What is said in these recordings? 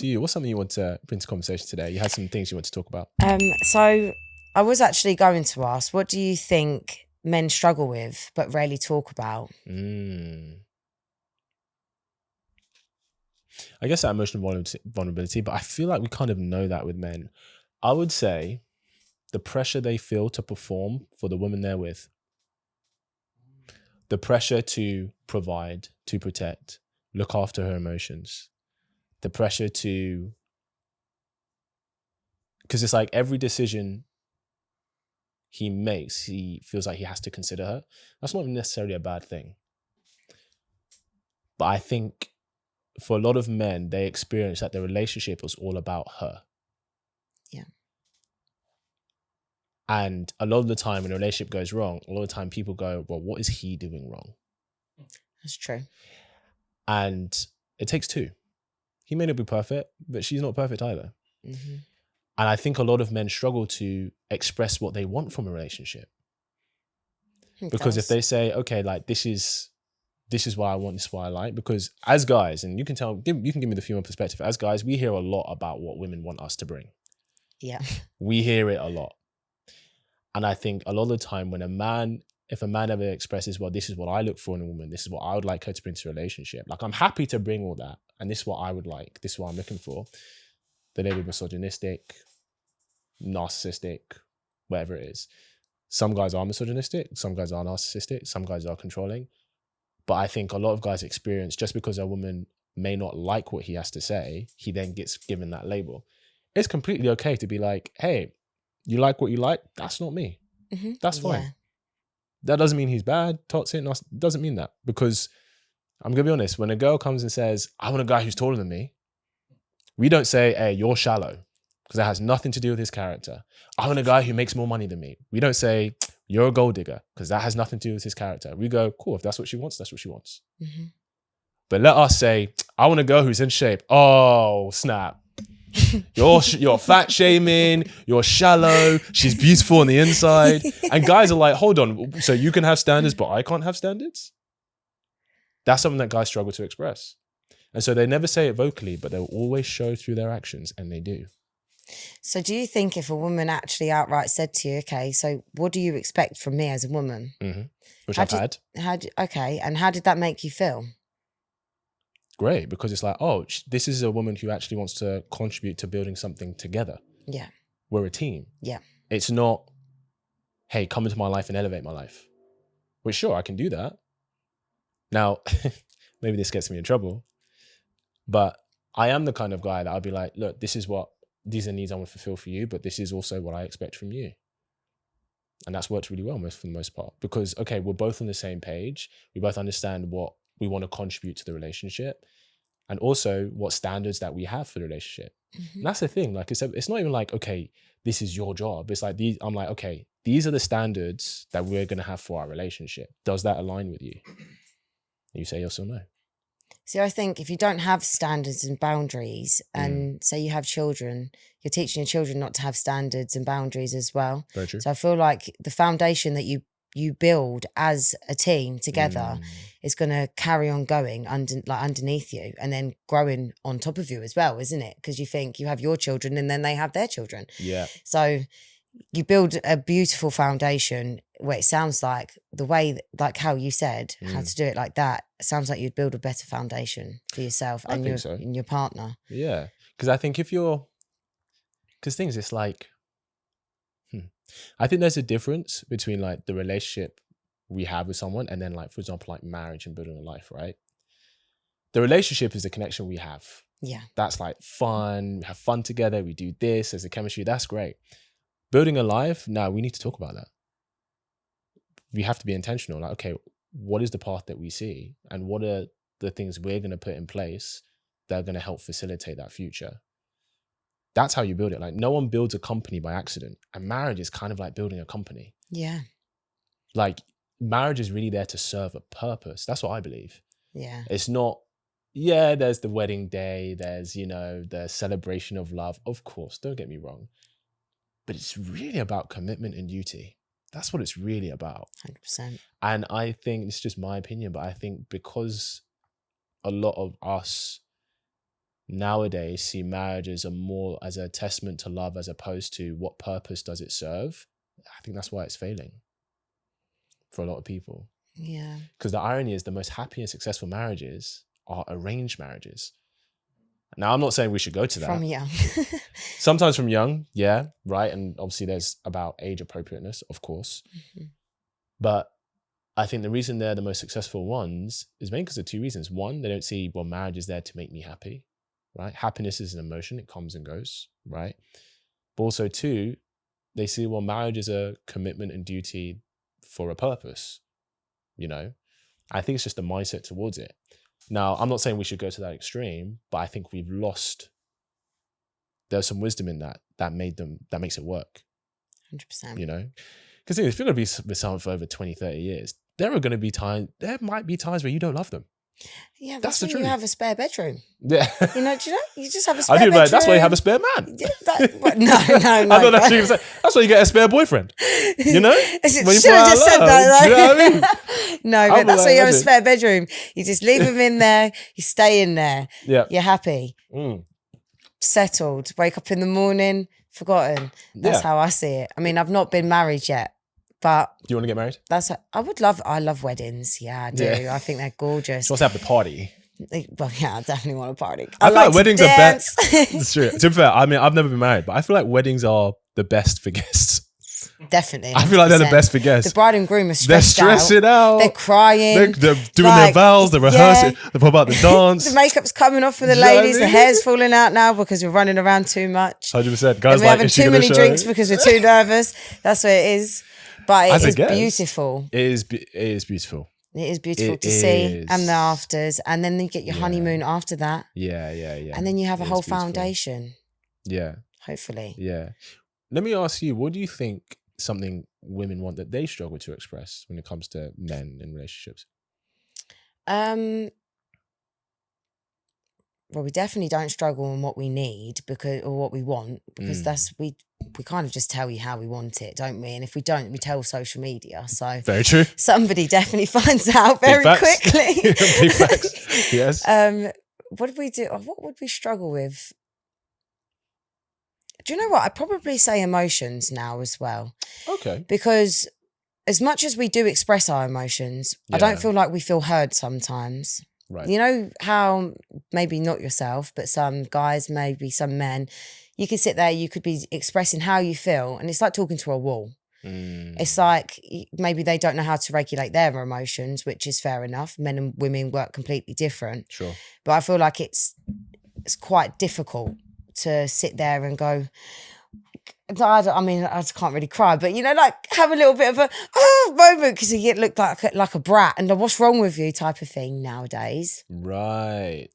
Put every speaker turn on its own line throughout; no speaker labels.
to you. What's something you want to bring to conversation today? You had some things you want to talk about.
So I was actually going to ask, what do you think men struggle with but rarely talk about?
I guess that emotional vulnerability, but I feel like we kind of know that with men. I would say the pressure they feel to perform for the women they're with, the pressure to provide, to protect, look after her emotions, the pressure to, because it's like every decision he makes, he feels like he has to consider her. That's not necessarily a bad thing. But I think for a lot of men, they experience that the relationship was all about her.
Yeah.
And a lot of the time when a relationship goes wrong, a lot of the time people go, well, what is he doing wrong?
That's true.
And it takes two. He may not be perfect, but she's not perfect either.
Mm-hmm.
And I think a lot of men struggle to express what they want from a relationship. Because if they say, okay, like this is why I want, this is why I like, because as guys, and you can give me the female perspective, as guys, we hear a lot about what women want us to bring.
Yeah.
We hear it a lot. And I think a lot of the time if a man ever expresses, well, this is what I look for in a woman, this is what I would like her to bring to a relationship. Like, I'm happy to bring all that. And this is what I would like. This is what I'm looking for. They may be misogynistic, narcissistic, whatever it is. Some guys are misogynistic. Some guys are narcissistic. Some guys are controlling. But I think a lot of guys experience, just because a woman may not like what he has to say, he then gets given that label. It's completely okay to be like, hey, you like what you like? That's not me.
Mm-hmm.
That's fine.
Yeah.
That doesn't mean he's bad, toxic. Doesn't mean that. Because I'm going to be honest, when a girl comes and says, I want a guy who's taller than me, we don't say, hey, you're shallow, because that has nothing to do with his character. I want a guy who makes more money than me. We don't say, you're a gold digger, because that has nothing to do with his character. We go, cool, if that's what she wants, that's what she wants.
Mm-hmm.
But let us say, I want a girl who's in shape. Oh, snap. You're fat shaming, you're shallow, she's beautiful on the inside. And guys are like, hold on, so you can have standards, but I can't have standards? That's something that guys struggle to express. And so they never say it vocally, but they'll always show through their actions, and they do.
So do you think if a woman actually outright said to you, okay, so what do you expect from me as a woman?
Mm-hmm. Which I've had.
Okay, and how did that make you feel?
Great, because it's like, oh, this is a woman who actually wants to contribute to building something together.
Yeah.
We're a team.
Yeah.
It's not, hey, come into my life and elevate my life. Which, sure, I can do that. Now, maybe this gets me in trouble, but I am the kind of guy that I'll be like, look, these are needs I want to fulfill for you, but this is also what I expect from you. And that's worked really well for the most part, because, okay, we're both on the same page. We both understand what we want to contribute to the relationship, and also what standards that we have for the relationship. Mm-hmm. And that's the thing. Like, it's not even like, okay, this is your job. It's like I'm like, okay, these are the standards that we're going to have for our relationship. Does that align with you? You say yes or no.
See, I think if you don't have standards and boundaries, and say you have children, you're teaching your children not to have standards and boundaries as well.
Very true.
So I feel like the foundation that you build as a team together is going to carry on going underneath you, and then growing on top of you as well, isn't it? Because you think you have your children and then they have their children.
Yeah.
So you build a beautiful foundation where it sounds like the way, like how you said, how to do it like that, it sounds like you'd build a better foundation for yourself and your partner.
Yeah. Because I think it's like, I think there's a difference between like the relationship we have with someone and then, like, for example, like marriage and building a life, right? The relationship is the connection we have.
Yeah.
That's like fun. We have fun together. We do this. There's a chemistry. That's great. Building a life, now we need to talk about that. We have to be intentional. Like, okay, what is the path that we see? And what are the things we're going to put in place that are going to help facilitate that future? That's how you build it. Like, no one builds a company by accident. And marriage is kind of like building a company.
Yeah.
Like, marriage is really there to serve a purpose. That's what I believe.
Yeah.
It's not, there's the wedding day. There's, the celebration of love. Of course, don't get me wrong. But it's really about commitment and duty. That's what it's really about.
100%.
And I think, it's just my opinion, but I think because a lot of us nowadays see marriage as a testament to love as opposed to what purpose does it serve, I think that's why it's failing for a lot of people.
Yeah.
Because the irony is the most happy and successful marriages are arranged marriages. Now, I'm not saying we should go to that.
From young.
Sometimes from young, yeah, right? And obviously there's about age appropriateness, of course.
Mm-hmm.
But I think the reason they're the most successful ones is mainly because of two reasons. One, they don't see, well, marriage is there to make me happy, right? Happiness is an emotion. It comes and goes, right? But also two, they see, well, marriage is a commitment and duty for a purpose, you know? I think it's just a mindset towards it. Now, I'm not saying we should go to that extreme, but I think we've lost, there's some wisdom in that makes it work.
100%.
You know? Because if you're going to be with someone for over 20, 30 years, there might be times where you don't love them.
Yeah,
That's the
when
truth.
you have a spare bedroom.
Yeah.
You know, you just have a spare
I do,
bedroom.
like, that's why you have a spare man.
Yeah, no.
I don't actually even say, that's why you get a spare boyfriend. You know?
Should have just said that.
Do you know what I mean?
No, but that's why you have a spare bedroom. You just leave them in there. You stay in there.
Yeah.
You're happy. Settled. Wake up in the morning. Forgotten. That's how I see it. I mean, I've not been married yet, but
do you want to get married?
I love weddings. Yeah, I do. Yeah. I think they're gorgeous.
She wants to have the party.
Well, yeah, I definitely want a party.
I feel like weddings are
best.
It's true. To be fair, I mean, I've never been married, but I feel like weddings are the best for guests.
Definitely. 100%.
I feel like they're the best for guests.
The bride and groom are
They're
stressed
stressing out.
They're crying.
They're doing their vows. They're rehearsing. They're talking about the dance.
The makeup's coming off for the
Do you know what I
ladies. The
mean?
hair's falling out now because we're running around too much.
100%. Guys,
We're having too many drinks because we're too nervous. That's what it is. But it is beautiful.
It is beautiful.
It is beautiful to see. And the afters. And then you get your honeymoon after that.
Yeah.
And then you have a whole foundation.
Yeah.
Hopefully.
Yeah. Let me ask you, what do you think something women want that they struggle to express when it comes to men in relationships?
Well, we definitely don't struggle on what we need or what we want, because that's we kind of just tell you how we want it, don't we? And if we don't, we tell social media. So
very true.
Somebody definitely finds out very quickly.
Big facts. Yes.
What did we do? What would we struggle with? Do you know what? I'd probably say emotions now as well.
Okay.
Because as much as we do express our emotions, I don't feel like we feel heard sometimes.
Right.
You know how maybe not yourself, but some guys, maybe some men, you could sit there, you could be expressing how you feel, and it's like talking to a wall. It's like maybe they don't know how to regulate their emotions, which is fair enough. Men and women work completely different.
Sure.
But I feel like it's quite difficult to sit there and go, I mean, I just can't really cry, but you know, like have a little bit of a moment because you look like a brat and what's wrong with you type of thing nowadays.
Right.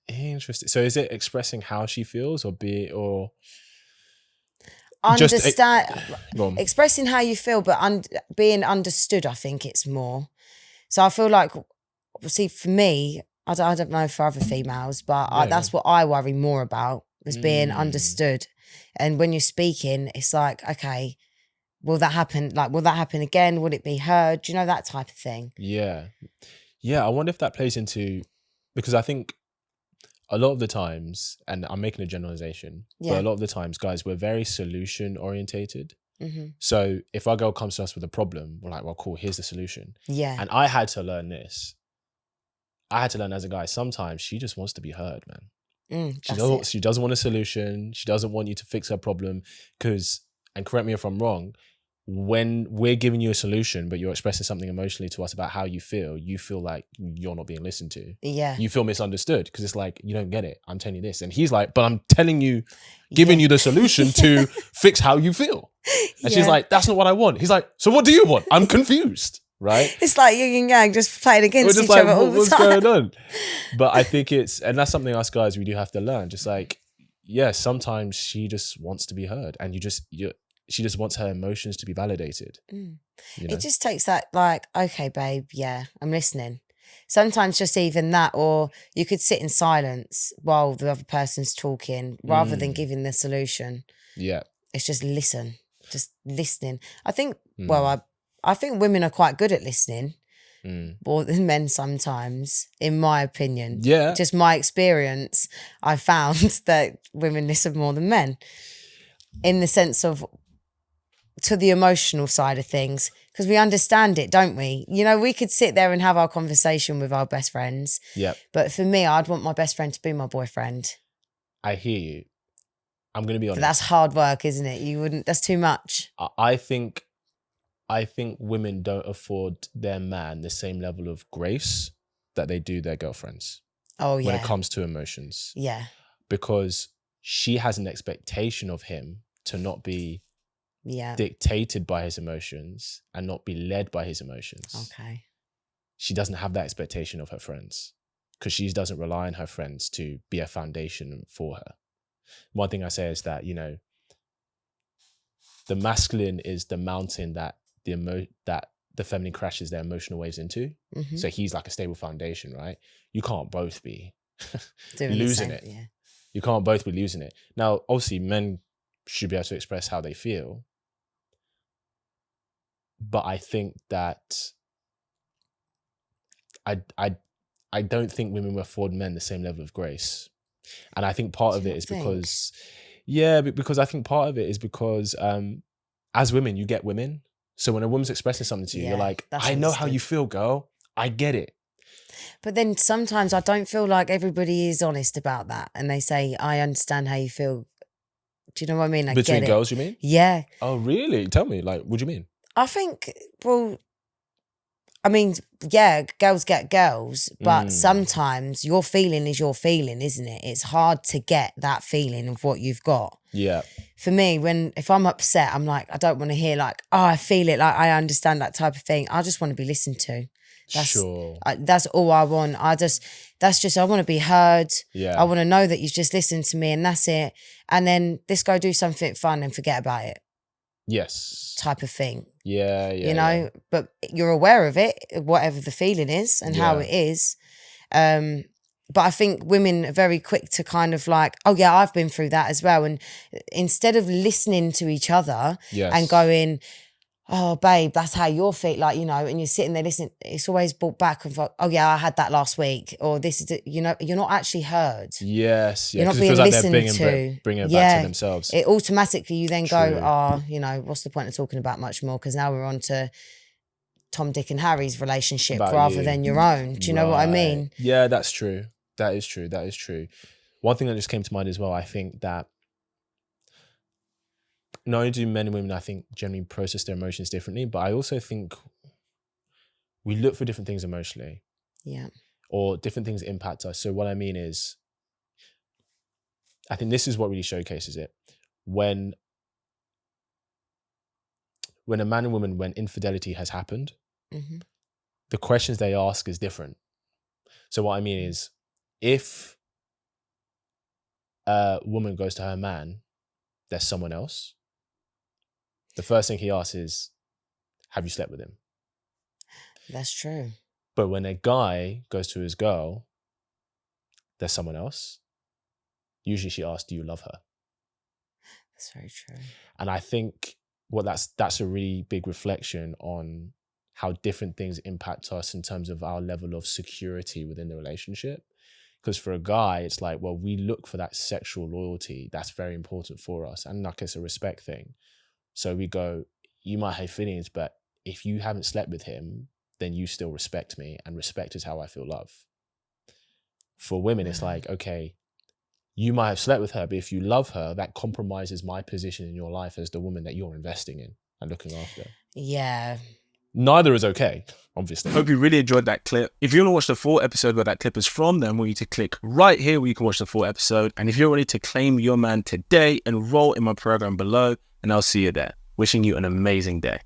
Interesting. So is it expressing how she feels or
understand, expressing how you feel, but being understood? I think it's more. So I feel like, see, for me, I don't know for other females, but that's what I worry more about, is being understood. And when you're speaking, it's like, okay, will that happen? Like, will that happen again? Will it be heard? You know, that type of thing. Yeah.
Yeah. I wonder if that plays into, because I think a lot of the times, and I'm making a generalization, but a lot of the times, guys, we're very solution orientated.
Mm-hmm.
So if our girl comes to us with a problem, we're like, well, cool, here's the solution.
Yeah.
And I had to learn this. I had to learn as a guy, sometimes she just wants to be heard, man. She doesn't want a solution. She doesn't want you to fix her problem because, and correct me if I'm wrong, when we're giving you a solution, but you're expressing something emotionally to us about how you feel like you're not being listened to.
Yeah.
You feel misunderstood because it's like, you don't get it. I'm telling you this. And he's like, but I'm telling you, giving you the solution to fix how you feel. And she's like, that's not what I want. He's like, so what do you want? I'm confused. Right?
It's like yin and yang just playing against each other all the time.
What's going on? But I think and that's something us guys, we do have to learn. Just like, sometimes she just wants to be heard and she just wants her emotions to be validated. You know?
It just takes that, like, okay, babe, yeah, I'm listening. Sometimes just even that, or you could sit in silence while the other person's talking rather than giving the solution.
Yeah.
It's just listening. I think, I think women are quite good at listening, more than men sometimes, in my opinion.
Yeah.
Just my experience, I found that women listen more than men in the sense of to the emotional side of things, because we understand it, don't we? You know, we could sit there and have our conversation with our best friends.
Yeah.
But for me, I'd want my best friend to be my boyfriend.
I hear you. I'm going to be honest.
But that's hard work, isn't it? You wouldn't, that's too much.
I think women don't afford their man the same level of grace that they do their girlfriends.
Oh, yeah.
When it comes to emotions.
Yeah.
Because she has an expectation of him to not be dictated by his emotions and not be led by his emotions.
Okay.
She doesn't have that expectation of her friends because she doesn't rely on her friends to be a foundation for her. One thing I say is that, you know, the masculine is the mountain that the feminine crashes their emotional waves into. Mm-hmm. So he's like a stable foundation, right? You can't both be losing it. Yeah. You can't both be losing it. Now, obviously, men should be able to express how they feel. But I think that I don't think women afford men the same level of grace. And I think part of it is because, because I think part of it is because as women, you get women. So when a woman's expressing something to you, you're like, I know how you feel, girl. I get it.
But then sometimes I don't feel like everybody is honest about that. And they say, I understand how you feel. Do you know what I mean? I
Between
get
girls, you mean?
Yeah.
Oh, really? Tell me, like, what do you mean?
I think, well, I mean, yeah, girls get girls, but sometimes your feeling is your feeling, isn't it? It's hard to get that feeling of what you've got.
Yeah.
For me, if I'm upset, I'm like, I don't want to hear like, oh, I feel it, like I understand that type of thing. I just want to be listened to. That's all I want. I want to be heard.
Yeah.
I want to know that you've just listened to me and that's it. And then let's go do something fun and forget about it.
Yes.
Type of thing.
Yeah.
You know, but you're aware of it, whatever the feeling is and how it is. But I think women are very quick to kind of like, oh yeah, I've been through that as well. And instead of listening to each other and going, oh babe, that's how you're feeling, like, you know, and you're sitting there listening, it's always brought back and like, oh yeah, I had that last week, or this is, you know, you're not actually heard.
Yes,
you're not being listened to.
Bringing it back to themselves.
It automatically, you then go, oh, you know, what's the point of talking about much more? Because now we're on to Tom, Dick and Harry's relationship rather than your own. Do you know what I mean?
Yeah, that's true. That is true. That is true. One thing that just came to mind as well, I think that not only do men and women, I think, generally process their emotions differently, but I also think we look for different things emotionally.
Yeah. Or
different things impact us. So what I mean is, I think this is what really showcases it. When a man and woman, when infidelity has happened, the questions they ask is different. So what I mean is, if a woman goes to her man, there's someone else, the first thing he asks is, have you slept with him?
That's true.
But when a guy goes to his girl, there's someone else. Usually she asks, do you love her?
That's very true.
And I think that's a really big reflection on how different things impact us in terms of our level of security within the relationship. Because for a guy, it's like, well, we look for that sexual loyalty. That's very important for us. And like, it's a respect thing. So we go, you might have feelings, but if you haven't slept with him, then you still respect me. And respect is how I feel love. For women, it's like, okay, you might have slept with her, but if you love her, that compromises my position in your life as the woman that you're investing in and looking after.
Yeah.
Neither is okay, obviously.
Hope you really enjoyed that clip. If you want to watch the full episode where that clip is from, then I want you to click right here where you can watch the full episode. And if you're ready to claim your man today, enroll in my program below, and I'll see you there. Wishing you an amazing day.